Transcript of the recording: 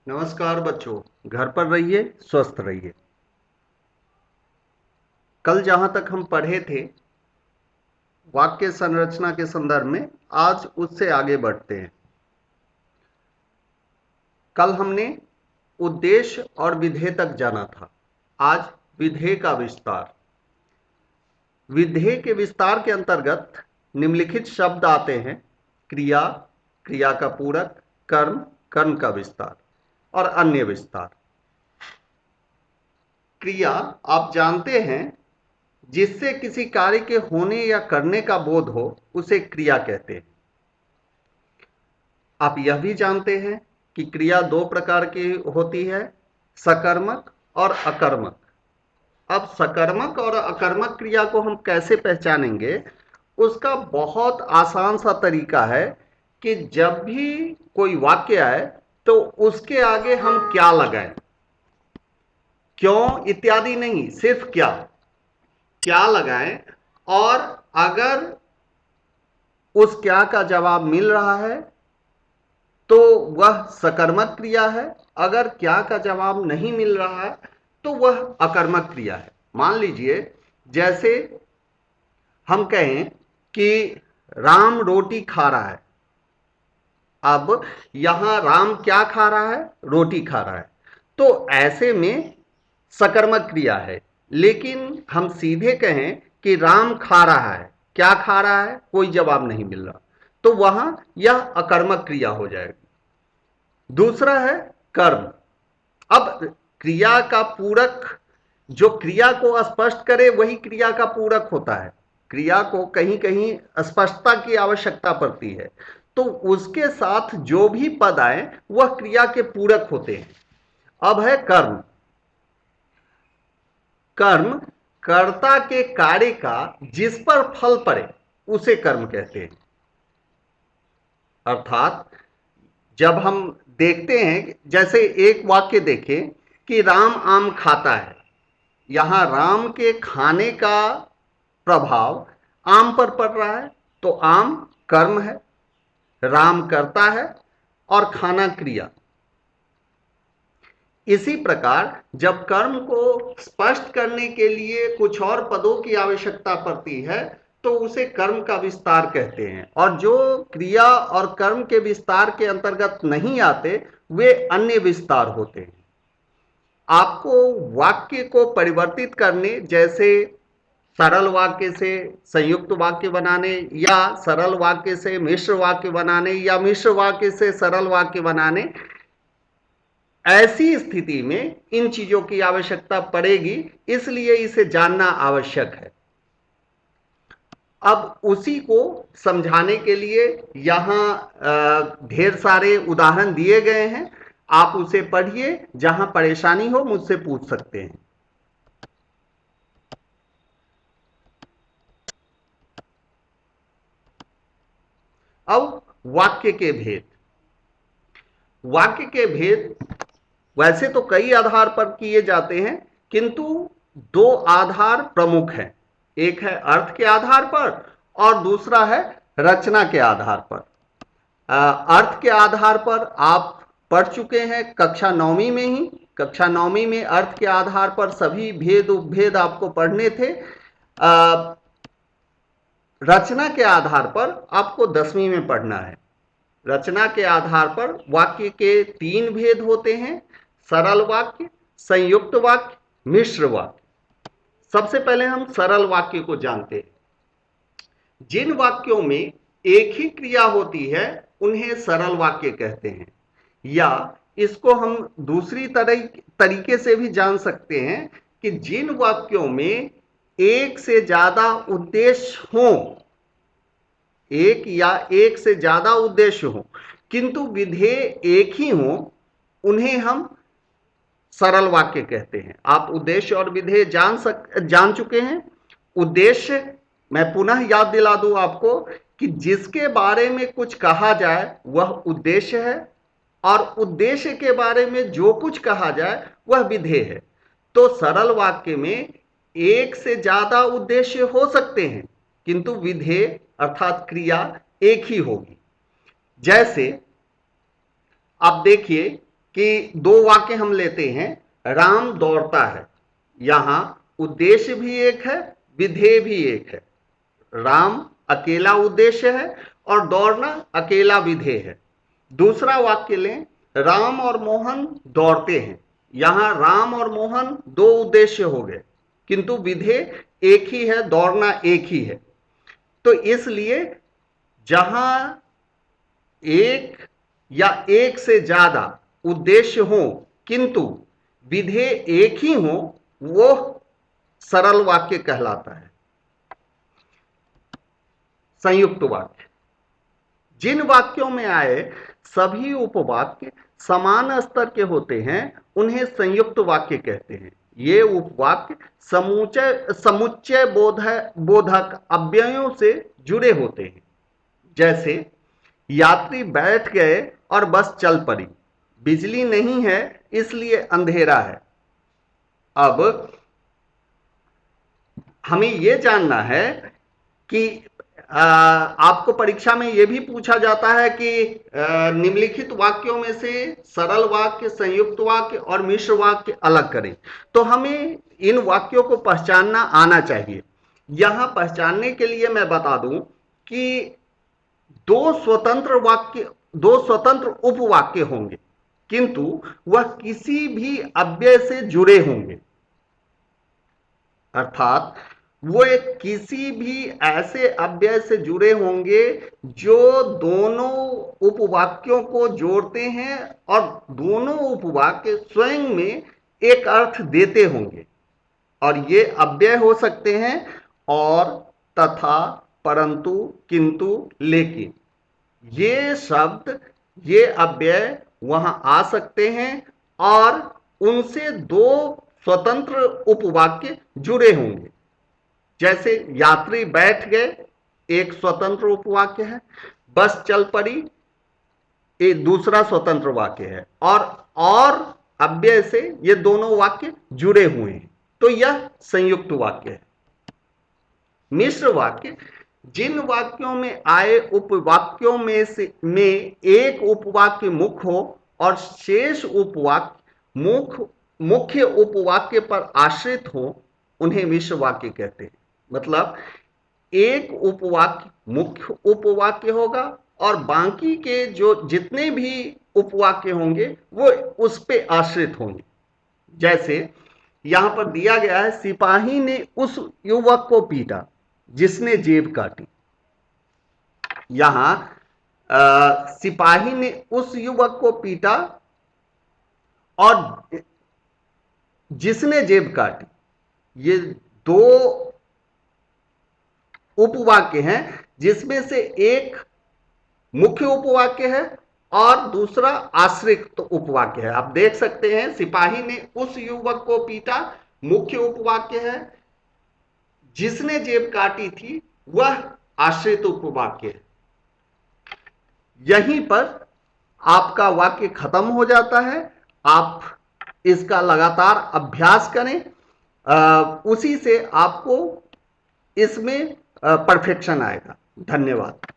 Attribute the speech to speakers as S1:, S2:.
S1: नमस्कार बच्चों, घर पर रहिए, स्वस्थ रहिए। कल जहां तक हम पढ़े थे वाक्य संरचना के संदर्भ में, आज उससे आगे बढ़ते हैं। कल हमने उद्देश्य और विधेय तक जाना था। आज विधेय का विस्तार। विधेय के विस्तार के अंतर्गत निम्नलिखित शब्द आते हैं: क्रिया, क्रिया का पूरक, कर्म, कर्म का विस्तार और अन्य विस्तार। क्रिया आप जानते हैं, जिससे किसी कार्य के होने या करने का बोध हो उसे क्रिया कहते हैं। आप यह भी जानते हैं कि क्रिया दो प्रकार की होती है, सकर्मक और अकर्मक। अब सकर्मक और अकर्मक क्रिया को हम कैसे पहचानेंगे? उसका बहुत आसान सा तरीका है कि जब भी कोई वाक्य आए तो उसके आगे हम क्या लगाएं। क्यों इत्यादि नहीं, सिर्फ क्या लगाएं, और अगर उस क्या का जवाब मिल रहा है तो वह सकर्मक क्रिया है, अगर क्या का जवाब नहीं मिल रहा है तो वह अकर्मक क्रिया है। मान लीजिए, जैसे हम कहें कि राम रोटी खा रहा है। अब यहां राम क्या खा रहा है? रोटी खा रहा है। तो ऐसे में सकर्मक क्रिया है। लेकिन हम सीधे कहें कि राम खा रहा है, क्या खा रहा है? कोई जवाब नहीं मिल रहा, तो वहां यह अकर्मक क्रिया हो जाएगी। दूसरा है कर्म। अब क्रिया का पूरक, जो क्रिया को स्पष्ट करे वही क्रिया का पूरक होता है। क्रिया को कहीं कहीं स्पष्टता की आवश्यकता पड़ती है, तो उसके साथ जो भी पद आए वह क्रिया के पूरक होते हैं। अब है कर्म। कर्म कर्ता के कार्य का जिस पर फल पड़े उसे कर्म कहते हैं। अर्थात जब हम देखते हैं, जैसे एक वाक्य देखें कि राम आम खाता है, यहां राम के खाने का प्रभाव आम पर पड़ रहा है, तो आम कर्म है, राम करता है और खाना क्रिया। इसी प्रकार जब कर्म को स्पष्ट करने के लिए कुछ और पदों की आवश्यकता पड़ती है तो उसे कर्म का विस्तार कहते हैं, और जो क्रिया और कर्म के विस्तार के अंतर्गत नहीं आते वे अन्य विस्तार होते हैं। आपको वाक्य को परिवर्तित करने, जैसे सरल वाक्य से संयुक्त वाक्य बनाने, या सरल वाक्य से मिश्र वाक्य बनाने, या मिश्र वाक्य से सरल वाक्य बनाने, ऐसी स्थिति में इन चीजों की आवश्यकता पड़ेगी, इसलिए इसे जानना आवश्यक है। अब उसी को समझाने के लिए यहां ढेर सारे उदाहरण दिए गए हैं। आप उसे पढ़िए, जहां परेशानी हो मुझसे पूछ सकते हैं। अब वाक्य के भेद। वाक्य के भेद वैसे तो कई आधार पर किए जाते हैं, किंतु दो आधार प्रमुख हैं। एक है अर्थ के आधार पर और दूसरा है रचना के आधार पर। अर्थ के आधार पर आप पढ़ चुके हैं कक्षा 9वीं में ही। कक्षा 9वीं में अर्थ के आधार पर सभी भेद उपभेद आपको पढ़ने थे। रचना के आधार पर आपको 10वीं में पढ़ना है। रचना के आधार पर वाक्य के 3 भेद होते हैं: सरल वाक्य, संयुक्त वाक्य, मिश्र वाक्य। सबसे पहले हम सरल वाक्य को जानते हैं। जिन वाक्यों में एक ही क्रिया होती है उन्हें सरल वाक्य कहते हैं, या इसको हम दूसरी तरीके से भी जान सकते हैं कि जिन वाक्यों में एक से ज्यादा उद्देश्य हो, एक या एक से ज्यादा उद्देश्य हो किंतु विधेय एक ही हो, उन्हें हम सरल वाक्य कहते हैं। आप उद्देश्य और विधेय जान चुके हैं। उद्देश्य, मैं पुनः याद दिला दूं आपको कि जिसके बारे में कुछ कहा जाए वह उद्देश्य है, और उद्देश्य के बारे में जो कुछ कहा जाए वह विधेय है। तो सरल वाक्य में एक से ज्यादा उद्देश्य हो सकते हैं किंतु विधेय अर्थात क्रिया एक ही होगी। जैसे आप देखिए कि दो वाक्य हम लेते हैं, राम दौड़ता है, यहां उद्देश्य भी एक है, विधेय भी एक है। राम अकेला उद्देश्य है और दौड़ना अकेला विधेय है। दूसरा वाक्य लें, राम और मोहन दौड़ते हैं, यहां राम और मोहन दो उद्देश्य हो गए, किंतु विधेय एक ही है, दौड़ना एक ही है। तो इसलिए जहां एक या एक से ज्यादा उद्देश्य हो किंतु विधेय एक ही हो, वो सरल वाक्य कहलाता है। संयुक्त वाक्य, जिन वाक्यों में आए सभी उपवाक्य समान स्तर के होते हैं उन्हें संयुक्त वाक्य कहते हैं। ये उपवाक्य समुच्चय बोधक अव्ययों से जुड़े होते हैं। जैसे यात्री बैठ गए और बस चल पड़ी, बिजली नहीं है इसलिए अंधेरा है। अब हमें यह जानना है कि आपको परीक्षा में यह भी पूछा जाता है कि निम्नलिखित वाक्यों में से सरल वाक्य, संयुक्त वाक्य और मिश्र वाक्य अलग करें। तो हमें इन वाक्यों को पहचानना आना चाहिए। यहां पहचानने के लिए मैं बता दूं कि दो स्वतंत्र उपवाक्य होंगे, किंतु वह किसी भी अव्यय से जुड़े होंगे। अर्थात वो एक किसी भी ऐसे अव्यय से जुड़े होंगे जो दोनों उपवाक्यों को जोड़ते हैं और दोनों उपवाक्य स्वयं में एक अर्थ देते होंगे। और ये अव्यय हो सकते हैं और, तथा, परंतु, किंतु, लेकिन। ये शब्द, ये अव्यय वहां आ सकते हैं और उनसे दो स्वतंत्र उपवाक्य जुड़े होंगे। जैसे यात्री बैठ गए एक स्वतंत्र उपवाक्य है, बस चल पड़ी एक दूसरा स्वतंत्र वाक्य है, और अव्यय से ये दोनों वाक्य जुड़े हुए हैं, तो यह संयुक्त वाक्य है। मिश्र वाक्य, जिन वाक्यों में आए उपवाक्यों में एक उपवाक्य मुख्य हो और शेष उपवाक्य मुख्य उपवाक्य पर आश्रित हो, उन्हें मिश्र वाक्य कहते हैं। मतलब एक उपवाक्य मुख्य उपवाक्य होगा और बाकी के जो जितने भी उपवाक्य होंगे वो उस पे आश्रित होंगे। जैसे यहां पर दिया गया है, सिपाही ने उस युवक को पीटा जिसने जेब काटी। यहां सिपाही ने उस युवक को पीटा और जिसने जेब काटी, ये दो उपवाक्य हैं जिसमें से एक मुख्य उपवाक्य है और दूसरा आश्रित उपवाक्य है। आप देख सकते हैं, सिपाही ने उस युवक को पीटा मुख्य उपवाक्य है, जिसने जेब काटी थी वह आश्रित उपवाक्य है। यहीं पर आपका वाक्य खत्म हो जाता है। आप इसका लगातार अभ्यास करें, उसी से आपको इसमें परफेक्शन आएगा। धन्यवाद।